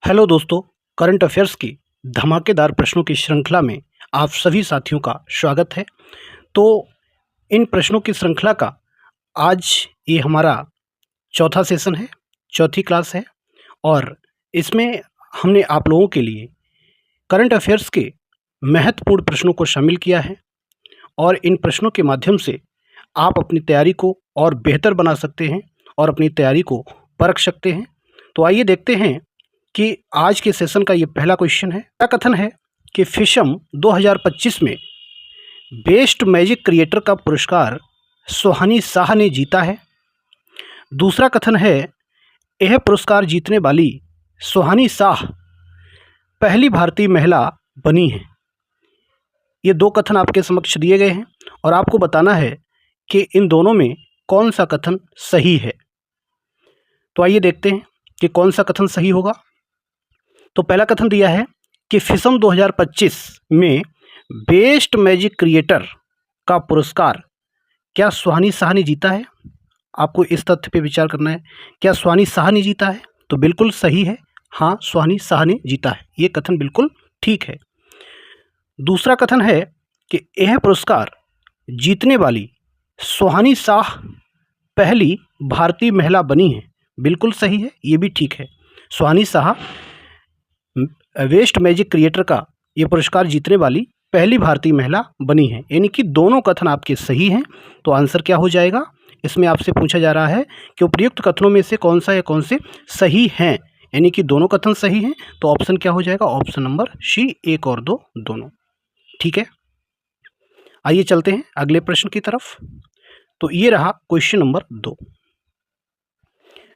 Hello दोस्तों, current affairs की धमाकेदार प्रश्नों की श्रृंखला में आप सभी साथियों का स्वागत है। तो इन प्रश्नों की श्रृंखला का आज ये हमारा चौथा सेशन है, चौथी क्लास है और इसमें हमने आप लोगों के लिए करंट अफेयर्स के महत्वपूर्ण प्रश्नों को शामिल किया है और इन प्रश्नों के माध्यम से आप अपनी तैयारी को और बेहतर बना सकते हैं और अपनी तैयारी को परख सकते हैं। तो आइए देखते हैं कि आज के सेशन का ये पहला क्वेश्चन है। क्या कथन है कि फिशम 2025 में बेस्ट मैजिक क्रिएटर का पुरस्कार सुहानी शाह ने जीता है। दूसरा कथन है यह पुरस्कार जीतने वाली सुहानी शाह पहली भारतीय महिला बनी है। ये दो कथन आपके समक्ष दिए गए हैं और आपको बताना है कि इन दोनों में कौन सा कथन सही है। तो आइए देखते हैं कि कौन सा कथन सही होगा। तो पहला कथन दिया है कि फिशम 2025 में बेस्ट मैजिक क्रिएटर का पुरस्कार क्या सुहानी शाह ने जीता है। आपको इस तथ्य पे विचार करना है, क्या सुहानी शाह ने जीता है? तो बिल्कुल सही है, हाँ सुहानी शाह ने जीता है, ये कथन बिल्कुल ठीक है। दूसरा कथन है कि यह पुरस्कार जीतने वाली सुहानी शाह पहली भारतीय महिला बनी है, बिल्कुल सही है, ये भी ठीक है। सुहानी शाह बेस्ट मैजिक क्रिएटर का ये पुरस्कार जीतने वाली पहली भारतीय महिला बनी है, यानी कि दोनों कथन आपके सही हैं। तो आंसर क्या हो जाएगा? इसमें आपसे पूछा जा रहा है कि उपयुक्त कथनों में से कौन सा या कौन से सही हैं, यानी कि दोनों कथन सही हैं। तो ऑप्शन क्या हो जाएगा? ऑप्शन नंबर सी, 1 और 2 दोनों। ठीक है, आइए चलते हैं अगले प्रश्न की तरफ। तो ये रहा क्वेश्चन नंबर 2।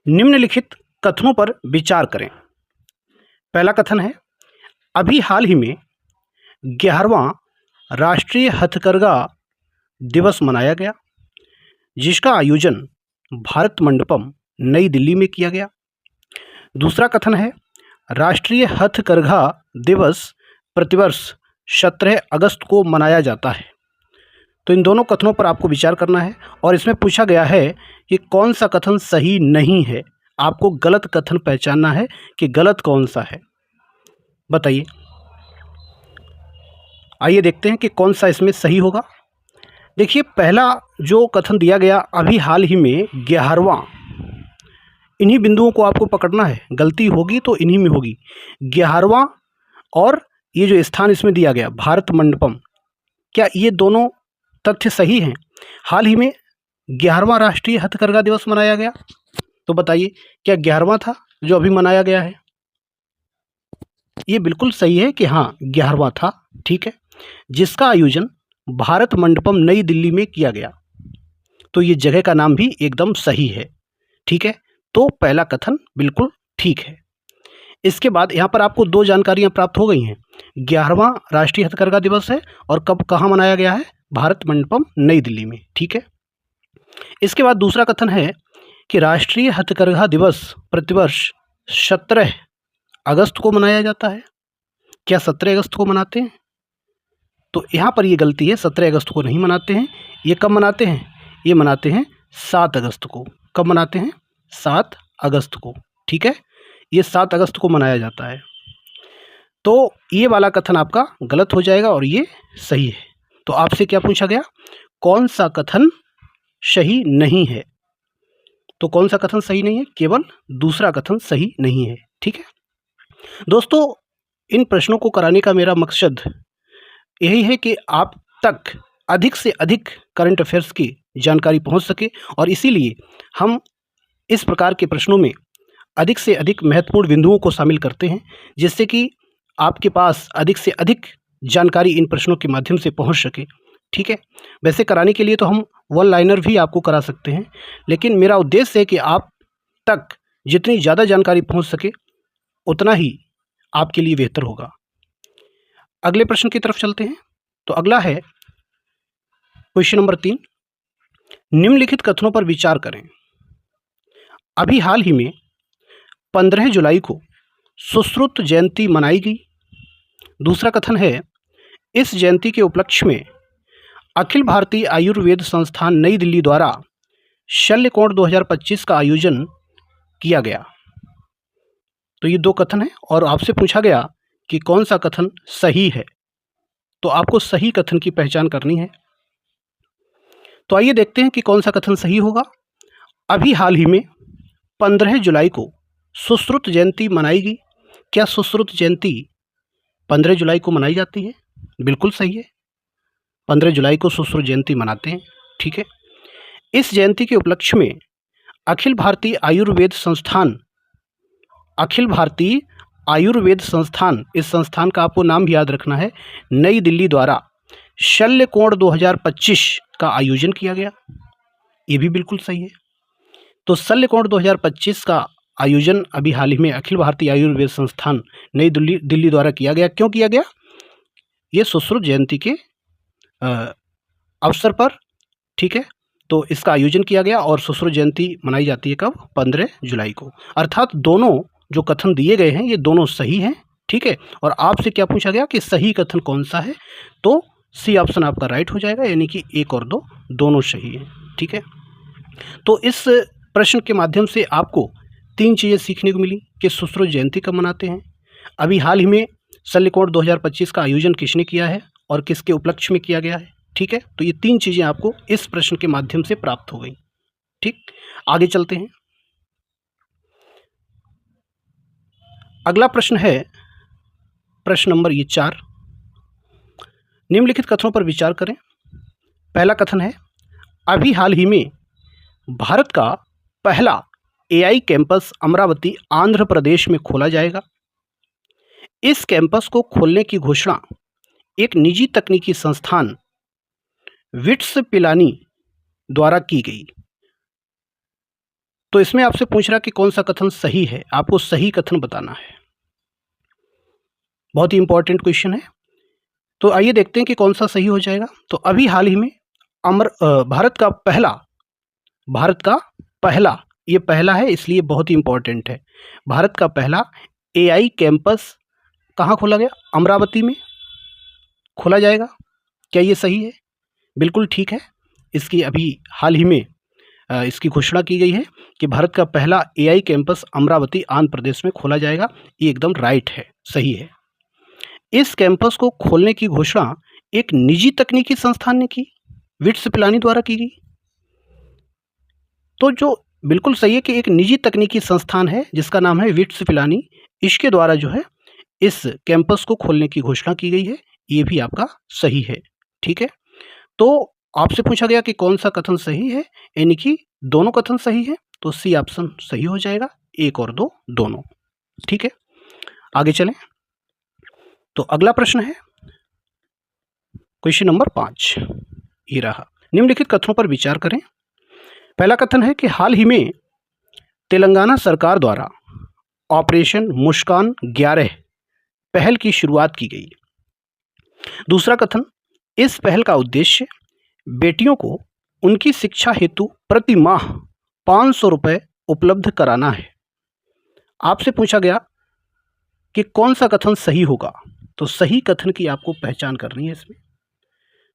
निम्नलिखित कथनों पर विचार करें। पहला कथन है अभी हाल ही में 11वां राष्ट्रीय हथकरघा दिवस मनाया गया, जिसका आयोजन भारत मंडपम नई दिल्ली में किया गया। दूसरा कथन है राष्ट्रीय हथकरघा दिवस प्रतिवर्ष 17 अगस्त को मनाया जाता है। तो इन दोनों कथनों पर आपको विचार करना है और इसमें पूछा गया है कि कौन सा कथन सही नहीं है। आपको गलत कथन पहचानना है कि गलत कौन सा है, बताइए। आइए देखते हैं कि कौन सा इसमें सही होगा। देखिए, पहला जो कथन दिया गया अभी हाल ही में 11वां, इन्हीं बिंदुओं को आपको पकड़ना है, गलती होगी तो इन्हीं में होगी। 11वां और ये जो स्थान इसमें दिया गया भारत मंडपम, क्या ये दोनों तथ्य सही हैं? हाल ही में 11वां राष्ट्रीय हथकरघा दिवस मनाया गया, तो बताइए क्या 11वां था जो अभी मनाया गया है? ये बिल्कुल सही है कि हाँ 11वां था, ठीक है, जिसका आयोजन भारत मंडपम नई दिल्ली में किया गया। तो ये जगह का नाम भी एकदम सही है, ठीक है। तो पहला कथन बिल्कुल ठीक है। इसके बाद यहाँ पर आपको दो जानकारियाँ प्राप्त हो गई हैं। 11वां राष्ट्रीय हथकरघा दिवस है और कब कहाँ मनाया गया है? भारत मंडपम नई दिल्ली में, ठीक है। इसके बाद दूसरा कथन है कि राष्ट्रीय हथकरघा दिवस प्रतिवर्ष 17 अगस्त को मनाया जाता है। क्या 17 अगस्त को मनाते हैं? तो यहाँ पर ये गलती है, 17 अगस्त को नहीं मनाते हैं। ये कब मनाते हैं? ये मनाते हैं 7 अगस्त को। कब मनाते हैं? 7 अगस्त को, ठीक है। ये 7 अगस्त को मनाया जाता है। तो ये वाला कथन आपका गलत हो जाएगा और ये सही है। तो आपसे क्या पूछा गया? कौन सा कथन सही नहीं है? तो कौन सा कथन सही नहीं है? केवल दूसरा कथन सही नहीं है, ठीक है। दोस्तों, इन प्रश्नों को कराने का मेरा मकसद यही है कि आप तक अधिक से अधिक करंट अफेयर्स की जानकारी पहुंच सके और इसीलिए हम इस प्रकार के प्रश्नों में अधिक से अधिक महत्वपूर्ण बिंदुओं को शामिल करते हैं, जिससे कि आपके पास अधिक से अधिक जानकारी इन प्रश्नों के माध्यम से पहुंच सके, ठीक है। वैसे कराने के लिए तो हम वन लाइनर भी आपको करा सकते हैं, लेकिन मेरा उद्देश्य है कि आप तक जितनी ज़्यादा जानकारी पहुंच सके उतना ही आपके लिए बेहतर होगा। अगले प्रश्न की तरफ चलते हैं। तो अगला है क्वेश्चन नंबर 3। निम्नलिखित कथनों पर विचार करें। अभी हाल ही में 15 जुलाई को सुश्रुत जयंती मनाई गई। दूसरा कथन है इस जयंती के उपलक्ष्य में अखिल भारतीय आयुर्वेद संस्थान नई दिल्ली द्वारा शल्यकोण 2025 का आयोजन किया गया। तो ये दो कथन है और आपसे पूछा गया कि कौन सा कथन सही है, तो आपको सही कथन की पहचान करनी है। तो आइए देखते हैं कि कौन सा कथन सही होगा। अभी हाल ही में 15 जुलाई को सुश्रुत जयंती मनाई गई। क्या सुश्रुत जयंती 15 जुलाई को मनाई जाती है? बिल्कुल सही है, 15 जुलाई को सुश्रुत जयंती मनाते हैं। ठीक है, इस जयंती के उपलक्ष्य में अखिल भारतीय आयुर्वेद संस्थान, अखिल भारतीय आयुर्वेद संस्थान, इस संस्थान का आपको नाम भी याद रखना है, नई दिल्ली द्वारा शल्यकोण 2025 का आयोजन किया गया। ये भी बिल्कुल सही है। तो शल्यकोण 2025 का आयोजन अभी हाल ही में अखिल भारतीय आयुर्वेद संस्थान नई दिल्ली द्वारा किया गया। क्यों किया गया? ये सुश्रुत जयंती के अवसर पर। ठीक है, तो इसका आयोजन किया गया और सुश्रुत जयंती मनाई जाती है कब? 15 जुलाई को। अर्थात दोनों जो कथन दिए गए हैं ये दोनों सही हैं। ठीक है, और आपसे क्या पूछा गया कि सही कथन कौन सा है, तो सी ऑप्शन आपका राइट हो जाएगा, यानी कि 1 और 2 दोनों सही हैं। ठीक है, तो इस प्रश्न के माध्यम से आपको 3 चीज़ें सीखने को मिली कि सुश्रुत जयंती कब मनाते हैं, अभी हाल ही में शल्यकोण 2025 का आयोजन किसने किया है और किसके उपलक्ष्य में किया गया है। ठीक है, तो ये 3 चीज़ें आपको इस प्रश्न के माध्यम से प्राप्त हो गई। ठीक, आगे चलते हैं। अगला प्रश्न है प्रश्न नंबर 4। निम्नलिखित कथनों पर विचार करें। पहला कथन है, अभी हाल ही में भारत का पहला AI कैंपस अमरावती आंध्र प्रदेश में खोला जाएगा। इस कैंपस को खोलने की घोषणा एक निजी तकनीकी संस्थान विट्स पिलानी द्वारा की गई। तो इसमें आपसे पूछ रहा कि कौन सा कथन सही है, आपको सही कथन बताना है। बहुत ही इंपॉर्टेंट क्वेश्चन है। तो आइए देखते हैं कि कौन सा सही हो जाएगा। तो अभी हाल ही में भारत का पहला, ये पहला है इसलिए बहुत ही इंपॉर्टेंट है, भारत का पहला AI कैंपस कहाँ खोला गया? अमरावती में खोला जाएगा। क्या ये सही है? बिल्कुल ठीक है। इसकी अभी हाल ही में इसकी घोषणा की गई है कि भारत का पहला AI कैंपस अमरावती आंध्र प्रदेश में खोला जाएगा। ये एकदम राइट है, सही है। इस कैंपस को खोलने की घोषणा एक निजी तकनीकी संस्थान ने की, विट्स पिलानी द्वारा की गई। तो जो बिल्कुल सही है कि एक निजी तकनीकी संस्थान है जिसका नाम है विट्स पिलानी, इसके द्वारा जो है इस कैंपस को खोलने की घोषणा की गई है। ये भी आपका सही है। ठीक है, तो आपसे पूछा गया कि कौन सा कथन सही है, यानी कि दोनों कथन सही है, तो सी ऑप्शन सही हो जाएगा, 1 और 2 दोनों। ठीक है, आगे चलें। तो अगला प्रश्न है क्वेश्चन नंबर 5, ये रहा। निम्नलिखित कथनों पर विचार करें। पहला कथन है कि हाल ही में तेलंगाना सरकार द्वारा ऑपरेशन मुस्कान 11 पहल की शुरुआत की गई। दूसरा कथन, इस पहल का उद्देश्य बेटियों को उनकी शिक्षा हेतु प्रति माह 500 रुपये उपलब्ध कराना है। आपसे पूछा गया कि कौन सा कथन सही होगा, तो सही कथन की आपको पहचान करनी है इसमें।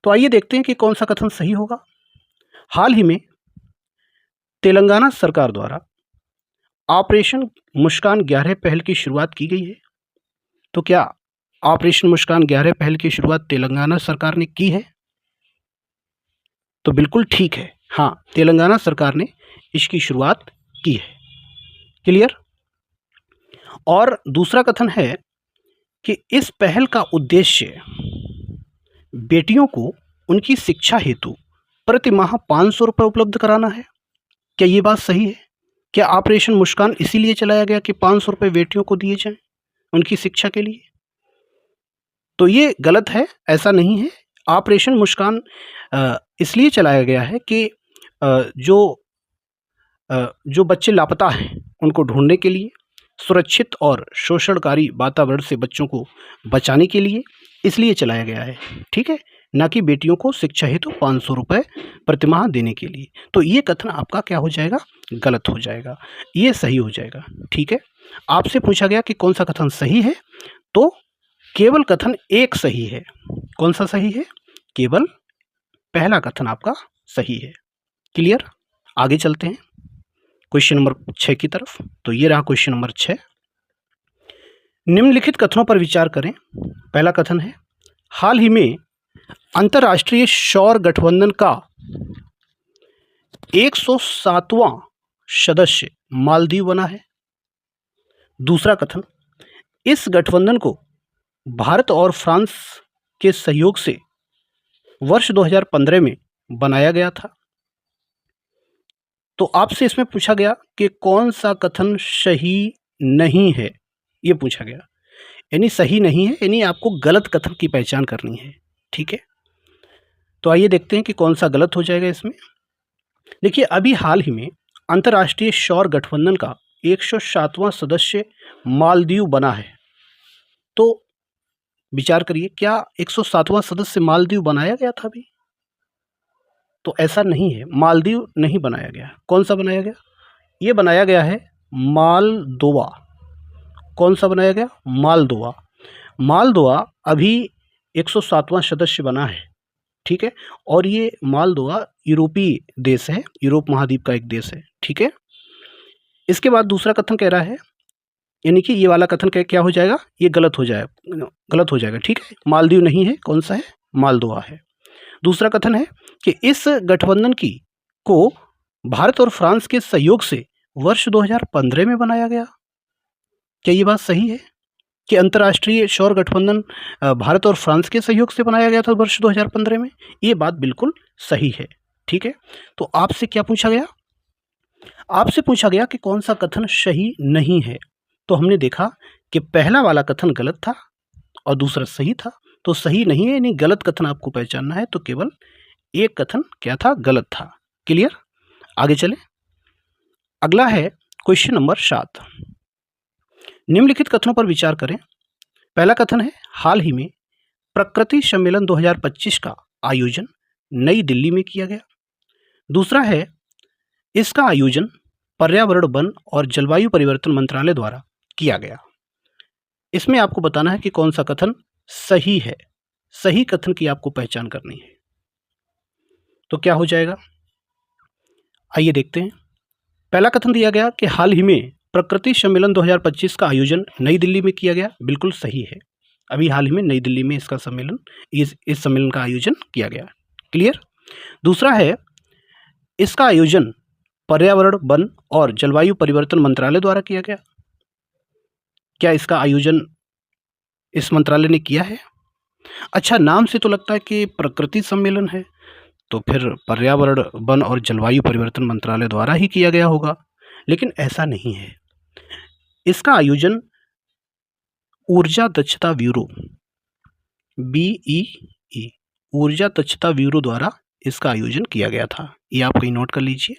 तो आइए देखते हैं कि कौन सा कथन सही होगा। हाल ही में तेलंगाना सरकार द्वारा ऑपरेशन मुस्कान 11 पहल की शुरुआत की गई है। तो क्या ऑपरेशन मुस्कान 11 पहल की शुरुआत तेलंगाना सरकार ने की है? तो बिल्कुल ठीक है, हाँ, तेलंगाना सरकार ने इसकी शुरुआत की है। क्लियर? और दूसरा कथन है कि इस पहल का उद्देश्य बेटियों को उनकी शिक्षा हेतु प्रति माह 500 रुपये उपलब्ध कराना है। क्या ये बात सही है? क्या ऑपरेशन मुस्कान इसीलिए चलाया गया कि 500 रुपये बेटियों को दिए जाएं उनकी शिक्षा के लिए? तो ये गलत है, ऐसा नहीं है। ऑपरेशन मुस्कान इसलिए चलाया गया है कि जो बच्चे लापता हैं उनको ढूंढने के लिए, सुरक्षित और शोषणकारी वातावरण से बच्चों को बचाने के लिए इसलिए चलाया गया है। ठीक है, ना कि बेटियों को शिक्षा हेतु 500 रुपये प्रतिमाह देने के लिए। तो ये कथन आपका क्या हो जाएगा? गलत हो जाएगा, ये सही हो जाएगा। ठीक है, आपसे पूछा गया कि कौन सा कथन सही है, तो केवल कथन एक सही है। कौन सा सही है? केवल पहला कथन आपका सही है। क्लियर? आगे चलते हैं क्वेश्चन नंबर 6 की तरफ। तो ये रहा क्वेश्चन नंबर 6। निम्नलिखित कथनों पर विचार करें। पहला कथन है, हाल ही में अंतर्राष्ट्रीय सौर गठबंधन का 107वां सदस्य मालदीव बना है। दूसरा कथन, इस गठबंधन को भारत और फ्रांस के सहयोग से वर्ष 2015 में बनाया गया था। तो आपसे इसमें पूछा गया कि कौन सा कथन सही नहीं है, ये पूछा गया, यानी सही नहीं है, यानी आपको गलत कथन की पहचान करनी है। ठीक है, तो आइए देखते हैं कि कौन सा गलत हो जाएगा इसमें। देखिए, अभी हाल ही में अंतर्राष्ट्रीय सौर गठबंधन का 107वां सदस्य मालदीव बना है। तो विचार करिए, क्या 107वां सदस्य मालदीव बनाया गया था अभी? तो ऐसा नहीं है, मालदीव नहीं बनाया गया। कौन सा बनाया गया? ये बनाया गया है मालदोवा। कौन सा बनाया गया? मालदोवा। मालदोवा अभी 107वां सदस्य बना है। ठीक है, और ये मालदोवा यूरोपीय देश है, यूरोप महाद्वीप का एक देश है। ठीक है, इसके बाद दूसरा कथन कह रहा है, यानी कि ये वाला कथन क्या हो जाएगा? ये गलत हो जाएगा। ठीक है, मालदीव नहीं है, कौन सा है? मालदोवा है। दूसरा कथन है कि इस गठबंधन को भारत और फ्रांस के सहयोग से वर्ष 2015 में बनाया गया। क्या ये बात सही है कि अंतर्राष्ट्रीय सौर गठबंधन भारत और फ्रांस के सहयोग से बनाया गया था वर्ष 2015 में? ये बात बिल्कुल सही है। ठीक है, तो आपसे क्या पूछा गया? आपसे पूछा गया कि कौन सा कथन सही नहीं है। तो हमने देखा कि पहला वाला कथन गलत था और दूसरा सही था। तो सही नहीं है, यानी गलत कथन आपको पहचानना है। तो केवल एक कथन क्या था? गलत था। क्लियर? आगे चलें। अगला है क्वेश्चन नंबर 7। निम्नलिखित कथनों पर विचार करें। पहला कथन है, हाल ही में प्रकृति सम्मेलन 2025 का आयोजन नई दिल्ली में किया गया। दूसरा है, इसका आयोजन पर्यावरण, वन और जलवायु परिवर्तन मंत्रालय द्वारा किया गया। इसमें आपको बताना है कि कौन सा कथन सही है। सही कथन की आपको पहचान करनी है। तो क्या हो जाएगा? आइए देखते हैं। पहला कथन दिया गया कि हाल ही में प्रकृति सम्मेलन 2025 का आयोजन नई दिल्ली में किया गया। बिल्कुल सही है, अभी हाल ही में नई दिल्ली में इसका सम्मेलन इस सम्मेलन का आयोजन किया गया। क्लियर? दूसरा है, इसका आयोजन पर्यावरण, वन और जलवायु परिवर्तन मंत्रालय द्वारा किया गया। क्या इसका आयोजन इस मंत्रालय ने किया है? अच्छा, नाम से तो लगता है कि प्रकृति सम्मेलन है, तो फिर पर्यावरण, वन और जलवायु परिवर्तन मंत्रालय द्वारा ही किया गया होगा, लेकिन ऐसा नहीं है। इसका आयोजन ऊर्जा दक्षता ब्यूरो BEE ऊर्जा दक्षता ब्यूरो द्वारा इसका आयोजन किया गया था। ये आप कहीं नोट कर लीजिए।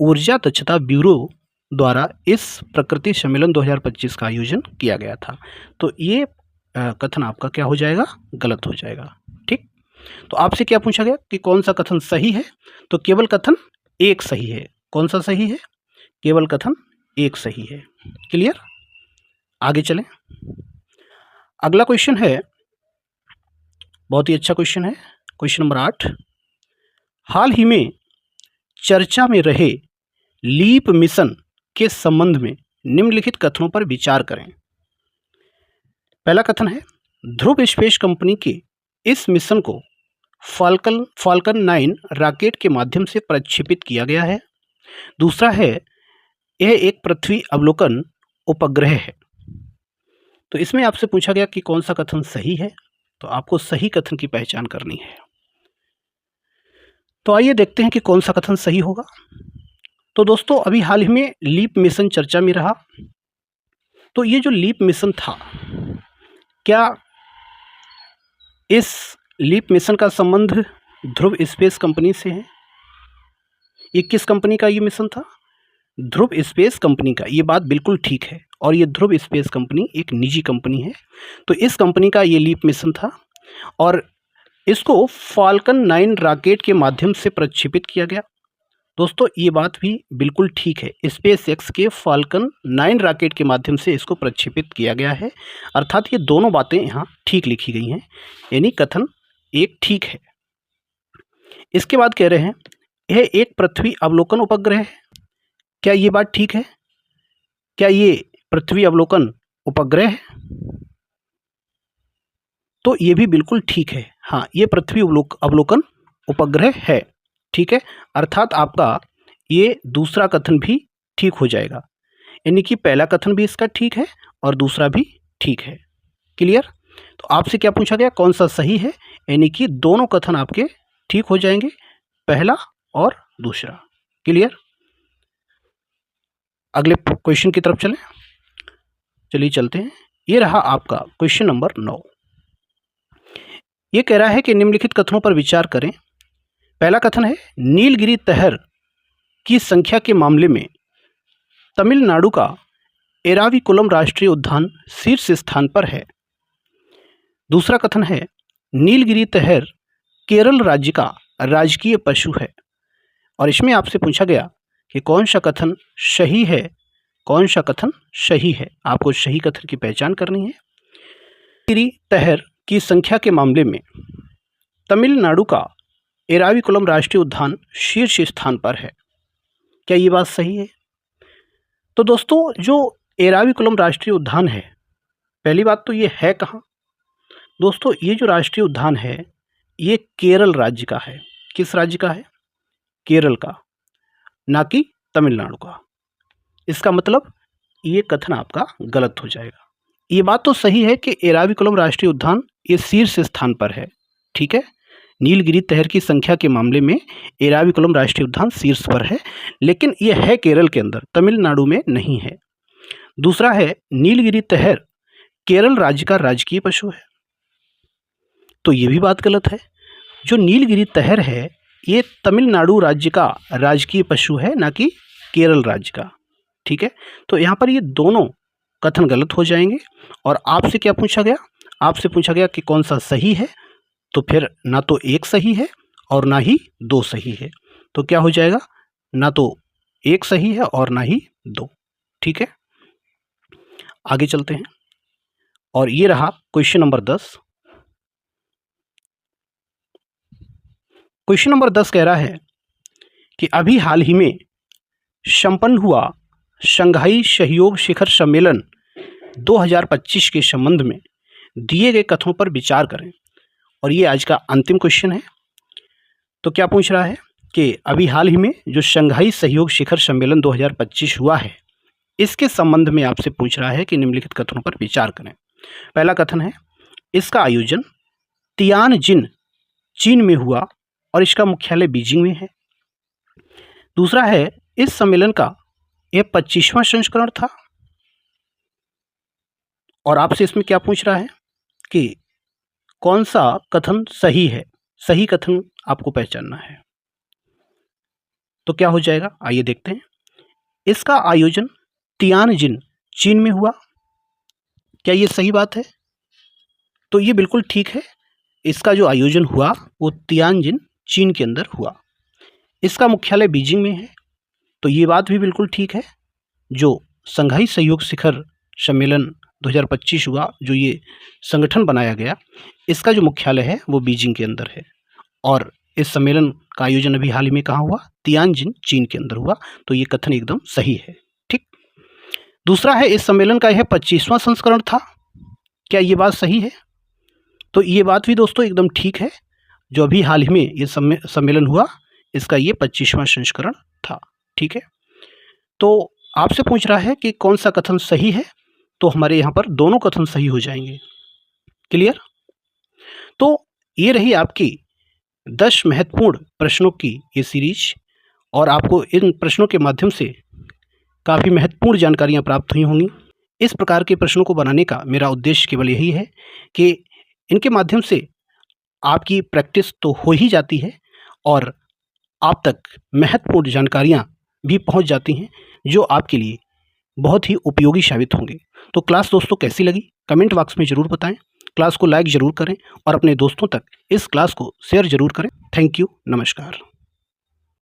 ऊर्जा दक्षता ब्यूरो द्वारा इस प्रकृति सम्मेलन 2025 का आयोजन किया गया था। तो ये कथन आपका क्या हो जाएगा? गलत हो जाएगा। ठीक, तो आपसे क्या पूछा गया कि कौन सा कथन सही है? तो केवल कथन एक सही है। कौन सा सही है? केवल कथन एक सही है। क्लियर? आगे चलें। अगला क्वेश्चन है, बहुत ही अच्छा क्वेश्चन है, क्वेश्चन नंबर 8। हाल ही में चर्चा में रहे लीप मिशन के संबंध में निम्नलिखित कथनों पर विचार करें। पहला कथन है, ध्रुव स्पेस कंपनी के इस मिशन को फाल्कन 9 रॉकेट के माध्यम से प्रक्षेपित किया गया है। दूसरा है, यह एक पृथ्वी अवलोकन उपग्रह है। तो इसमें आपसे पूछा गया कि कौन सा कथन सही है। तो आपको सही कथन की पहचान करनी है। तो आइए देखते हैं कि कौन सा कथन सही होगा। तो दोस्तों, अभी हाल ही में लीप मिशन चर्चा में रहा। तो ये जो लीप मिशन था, क्या इस लीप मिशन का संबंध ध्रुव स्पेस कंपनी से है? ये किस कंपनी का ये मिशन था? ध्रुव स्पेस कंपनी का। ये बात बिल्कुल ठीक है, और ये ध्रुव स्पेस कंपनी एक निजी कंपनी है। तो इस कंपनी का ये लीप मिशन था और इसको फाल्कन 9 रॉकेट के माध्यम से प्रक्षेपित किया गया। दोस्तों, ये बात भी बिल्कुल ठीक है, स्पेस एक्स के फाल्कन 9 रॉकेट के माध्यम से इसको प्रक्षेपित किया गया है। अर्थात ये दोनों बातें यहाँ ठीक लिखी गई हैं, यानी कथन एक ठीक है। इसके बाद कह रहे हैं, यह एक पृथ्वी अवलोकन उपग्रह है। क्या ये बात ठीक है? क्या ये पृथ्वी अवलोकन उपग्रह है? तो ये भी बिल्कुल ठीक है। हाँ, ये पृथ्वी अवलोकन उपग्रह है, ठीक है। अर्थात आपका ये दूसरा कथन भी ठीक हो जाएगा, यानी कि पहला कथन भी इसका ठीक है और दूसरा भी ठीक है। क्लियर? तो आपसे क्या पूछा गया, कौन सा सही है, यानी कि दोनों कथन आपके ठीक हो जाएंगे, पहला और दूसरा। क्लियर? अगले क्वेश्चन की तरफ चलें। चलिए चलते हैं। ये रहा आपका क्वेश्चन नंबर 9। ये कह रहा है कि निम्नलिखित कथनों पर विचार करें। पहला कथन है, नीलगिरी तहर की संख्या के मामले में तमिलनाडु का एराविकुलम राष्ट्रीय उद्यान शीर्ष स्थान पर है। दूसरा कथन है, नीलगिरी तहर केरल राज्य का राजकीय पशु है। और इसमें आपसे पूछा गया कि कौन सा कथन सही है, कौन सा कथन सही है। आपको सही कथन की पहचान करनी है। नीलगिरी तहर की संख्या के मामले में तमिलनाडु का एराविकुलम राष्ट्रीय उद्यान शीर्ष स्थान पर है। क्या ये बात सही है? तो दोस्तों, जो एराविकुलम राष्ट्रीय उद्यान है, पहली बात तो ये है कहाँ? दोस्तों, ये जो राष्ट्रीय उद्यान है ये केरल राज्य का है। किस राज्य का है? केरल का, ना कि तमिलनाडु का। इसका मतलब ये कथन आपका गलत हो जाएगा। ये बात तो सही है कि एराविकुलम राष्ट्रीय उद्यान ये शीर्ष स्थान पर है, ठीक है। नीलगिरी तहर की संख्या के मामले में एराविकुलम राष्ट्रीय उद्यान शीर्ष पर है, लेकिन यह है केरल के अंदर, तमिलनाडु में नहीं है। दूसरा है, नीलगिरी तहर केरल राज्य का राजकीय पशु है, तो ये भी बात गलत है। जो नीलगिरी तहर है ये तमिलनाडु राज्य का राजकीय पशु है, ना कि केरल राज्य का, ठीक है। तो यहाँ पर ये दोनों कथन गलत हो जाएंगे। और आपसे क्या पूछा गया? आपसे पूछा गया कि कौन सा सही है, तो फिर ना तो एक सही है और ना ही दो सही है। तो क्या हो जाएगा? ना तो एक सही है और ना ही दो, ठीक है। आगे चलते हैं। और ये रहा क्वेश्चन नंबर 10। क्वेश्चन नंबर 10 कह रहा है कि अभी हाल ही में संपन्न हुआ शंघाई सहयोग शिखर सम्मेलन 2025 के संबंध में दिए गए कथनों पर विचार करें। और ये आज का अंतिम क्वेश्चन है। तो क्या पूछ रहा है कि अभी हाल ही में जो शंघाई सहयोग शिखर सम्मेलन 2025 हुआ है, इसके संबंध में आपसे पूछ रहा है कि निम्नलिखित कथनों पर विचार करें। पहला कथन है, इसका आयोजन तियानजिन चीन में हुआ और इसका मुख्यालय बीजिंग में है। दूसरा है, इस सम्मेलन का यह 25वां संस्करण था। और आपसे इसमें क्या पूछ रहा है कि कौन सा कथन सही है। सही कथन आपको पहचानना है। तो क्या हो जाएगा, आइए देखते हैं। इसका आयोजन तियानजिन चीन में हुआ, क्या ये सही बात है? तो ये बिल्कुल ठीक है। इसका जो आयोजन हुआ वो तियानजिन चीन के अंदर हुआ। इसका मुख्यालय बीजिंग में है, तो ये बात भी बिल्कुल ठीक है। जो शंघाई सहयोग शिखर सम्मेलन 2025 हुआ, जो ये संगठन बनाया गया, इसका जो मुख्यालय है वो बीजिंग के अंदर है। और इस सम्मेलन का आयोजन अभी हाल ही में कहाँ हुआ? तियानजिन चीन के अंदर हुआ। तो ये कथन एकदम सही है, ठीक। दूसरा है, इस सम्मेलन का यह 25वां संस्करण था, क्या ये बात सही है? तो ये बात भी दोस्तों एकदम ठीक है। जो अभी हाल ही में ये सम्मेलन हुआ, इसका ये 25वां संस्करण था, ठीक है। तो आपसे पूछ रहा है कि कौन सा कथन सही है, तो हमारे यहाँ पर दोनों कथन सही हो जाएंगे। क्लियर? तो ये रही आपकी 10 महत्वपूर्ण प्रश्नों की ये सीरीज। और आपको इन प्रश्नों के माध्यम से काफ़ी महत्वपूर्ण जानकारियाँ प्राप्त हुई होंगी। इस प्रकार के प्रश्नों को बनाने का मेरा उद्देश्य केवल यही है कि इनके माध्यम से आपकी प्रैक्टिस तो हो ही जाती है और आप तक महत्वपूर्ण जानकारियाँ भी पहुंच जाती हैं, जो आपके लिए बहुत ही उपयोगी साबित होंगे। तो क्लास दोस्तों कैसी लगी, कमेंट बॉक्स में ज़रूर बताएं। क्लास को लाइक ज़रूर करें और अपने दोस्तों तक इस क्लास को शेयर ज़रूर करें। थैंक यू, नमस्कार।